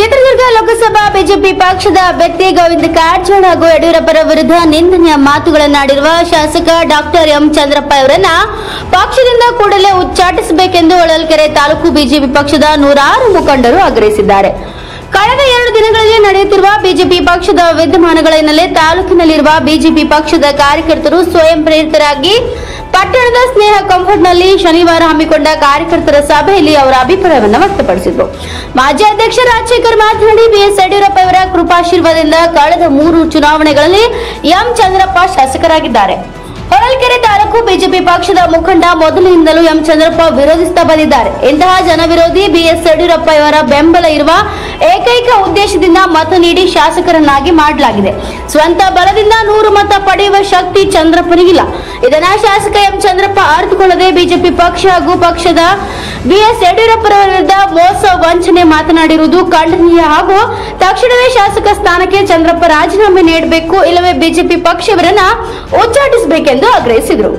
Chitradurga Lok Sabha BJP ಪಕ್ಷದ ಅಭ್ಯರ್ಥಿ ಗೋವಿಂದ ಕಾರಜೋಳ ಹಾಗೂ ಯಡಿಯೂರಪ್ಪರ ವಿರುದ್ಧ ನಿಂದನೆಯ ಮಾತುಗಳನ್ನಾಡಿರುವ ಶಾಸಕ ಡಾಕ್ಟರ್ ಎಂ ಚಂದ್ರಪ್ಪ ಅವರನ್ನ ಪಕ್ಷದಿಂದ ಕೂಡಲೇ ಉಚ್ಚಾಟಿಸಬೇಕೆಂದು ಹೊಳಲ್ಕೆರೆ ತಾಲೂಕು ಬಿಜೆಪಿ ಪಕ್ಷದ ನೂರಾರು ಮುಖಂಡರು ಆಗ್ರಹಿಸಿದ್ದಾರೆ. ಕಳೆದ 2 ದಿನಗಳಲ್ಲಿ ನಡೆಯುತ್ತಿರುವ ಬಿಜೆಪಿ ಪಕ್ಷದ ವಿದ್ಯಮಾನಗಳ ಹಿನ್ನೆಲೆ ತಾಲೂಕಿನಲ್ಲಿರುವ ಬಿಜೆಪಿ ಪಕ್ಷದ ಕಾರ್ಯಕರ್ತರು ಸ್ವಯಂ ಪ್ರೇರಿತರಾಗಿ ಪಟ್ಟಣದ ಸ್ನೇಹ ಕಂಫರ್ಟ್ನಲ್ಲಿ ಶನಿವಾರ ಹಮ್ಮಿಕೊಂಡ ಕಾರ್ಯಕರ್ತರ ಸಭೆಯಲ್ಲಿ ಅವರ ಅಭಿಪ್ರಾಯವನ್ನು ವ್ಯಕ್ತಪಡಿಸಿದರು. ಮಾಜಿ ಅಧ್ಯಕ್ಷ ರಾಜಶೇಖರ್ ಮಾತನಾಡಿ, ಬಿಎಸ್ ಯಡಿಯೂರಪ್ಪ ಅವರ ಕೃಪಾಶೀರ್ವಾದದಿಂದ ಕಳೆದ 3 ಚುನಾವಣೆಗಳಲ್ಲಿ ಎಂ ಚಂದ್ರಪ್ಪ ಶಾಸಕರಾಗಿದ್ದಾರೆ. ಹೊಳಲ್ಕೆರೆ ತಾಲೂಕು ಬಿಜೆಪಿ ಪಕ್ಷದ ಮುಖಂಡ ಮೊದಲಿನಿಂದಲೂ ಎಂ ಚಂದ್ರಪ್ಪ ವಿರೋಧಿಸುತ್ತಾ ಬಂದಿದ್ದಾರೆ. ಇಂತಹ ಜನವಿರೋಧಿ ಬಿಎಸ್ ಯಡಿಯೂರಪ್ಪ ಅವರ ಬೆಂಬಲ ಇರುವ ಏಕೈಕ ಉದ್ದೇಶದಿಂದ ಮತ ನೀಡಿ ಶಾಸಕರನ್ನಾಗಿ ಮಾಡಲಾಗಿದೆ. ಸ್ವಂತ ಬಲದಿಂದ 100 ಮತ ಪಡೆಯುವ ಶಕ್ತಿ ಚಂದ್ರಪ್ಪನಿಗಿಲ್ಲ. ಇದನ್ನ ಶಾಸಕ ಎಂ ಚಂದ್ರಪ್ಪ ಅರಿತುಕೊಳ್ಳದೆ ಬಿಜೆಪಿ ಪಕ್ಷ ಹಾಗೂ ಪಕ್ಷದ ಬಿಎಸ್ ಯಡಿಯೂರಪ್ಪರ ವಿರುದ್ಧ ಮೋಸ ವಂಚನೆ ಮಾತನಾಡಿರುವುದು ಖಂಡನೀಯ ಹಾಗೂ ತಕ್ಷಣವೇ ಶಾಸಕ ಸ್ಥಾನಕ್ಕೆ ಚಂದ್ರಪ್ಪ ರಾಜೀನಾಮೆ ನೀಡಬೇಕು, ಇಲ್ಲವೇ ಬಿಜೆಪಿ ಪಕ್ಷವರನ್ನ ಉಚ್ಚಾಟಿಸಬೇಕೆಂದು ಆಗ್ರಹಿಸಿದರು.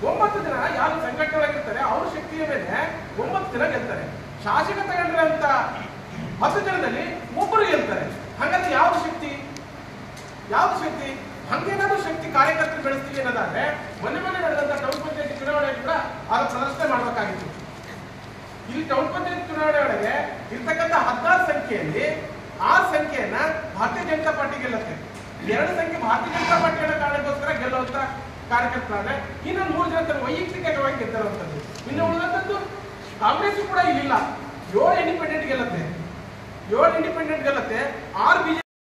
9 ಜನ ಯಾರು ಸಂಘಟನೆಗಳಾಗಿರ್ತಾರೆ ಅವ್ರ ಶಕ್ತಿಯ ಮೇಲೆ 9 ಜನ ಗೆಲ್ತಾರೆ. ಶಾಸಕ ತಗೊಂಡ್ರಂತ 10 ಜನದಲ್ಲಿ ಒಬ್ಬರು ಗೆಲ್ತಾರೆ. ಹಾಗಾದ್ರೆ ಯಾವ್ದು ಶಕ್ತಿ ಹಂಗೇನಾದ್ರೂ ಶಕ್ತಿ ಕಾರ್ಯಕರ್ತರು ಬೆಳೆಸ್ತೀವಿ ಅನ್ನೋದಾದ್ರೆ ಮೊನ್ನೆ ನಡೆದಂತ ಟೌನ್ ಪಂಚಾಯತ್ ಚುನಾವಣೆ ಕೂಡ ಅದು ಪ್ರದರ್ಶನ ಮಾಡಬೇಕಾಗಿತ್ತು. ಇಲ್ಲಿ ಟೌನ್ ಪಂಚಾಯತ್ ಚುನಾವಣೆ ಒಳಗೆ ಇರ್ತಕ್ಕಂಥ 16 ಸಂಖ್ಯೆಯಲ್ಲಿ 6 ಸಂಖ್ಯೆಯನ್ನ ಭಾರತೀಯ ಜನತಾ ಪಾರ್ಟಿ ಗೆಲ್ಲುತ್ತೆ. 2 ಸಂಖ್ಯೆ ಭಾರತೀಯ ಜನತಾ ಪಾರ್ಟಿಯ ಕಾರಣಕ್ಕೋಸ್ಕರ ಗೆಲ್ಲುವಂತ ಕಾರ್ಯಕರ್ತರಾದ್ರೆ ಇನ್ನು 3 ಜನ ವೈಯಕ್ತಿಕವಾಗಿ ಗೆದ್ದಿರುವಂತದ್ದು. ಇನ್ನು ಉಳಿದಂತದ್ದು ಕಾಂಗ್ರೆಸ್ ಕೂಡ ಇಲ್ಲಿಲ್ಲ. 7 ಇಂಡಿಪೆಂಡೆಂಟ್ ಗೆಲ್ಲುತ್ತೆ. 6 ಬಿಜೆಪಿ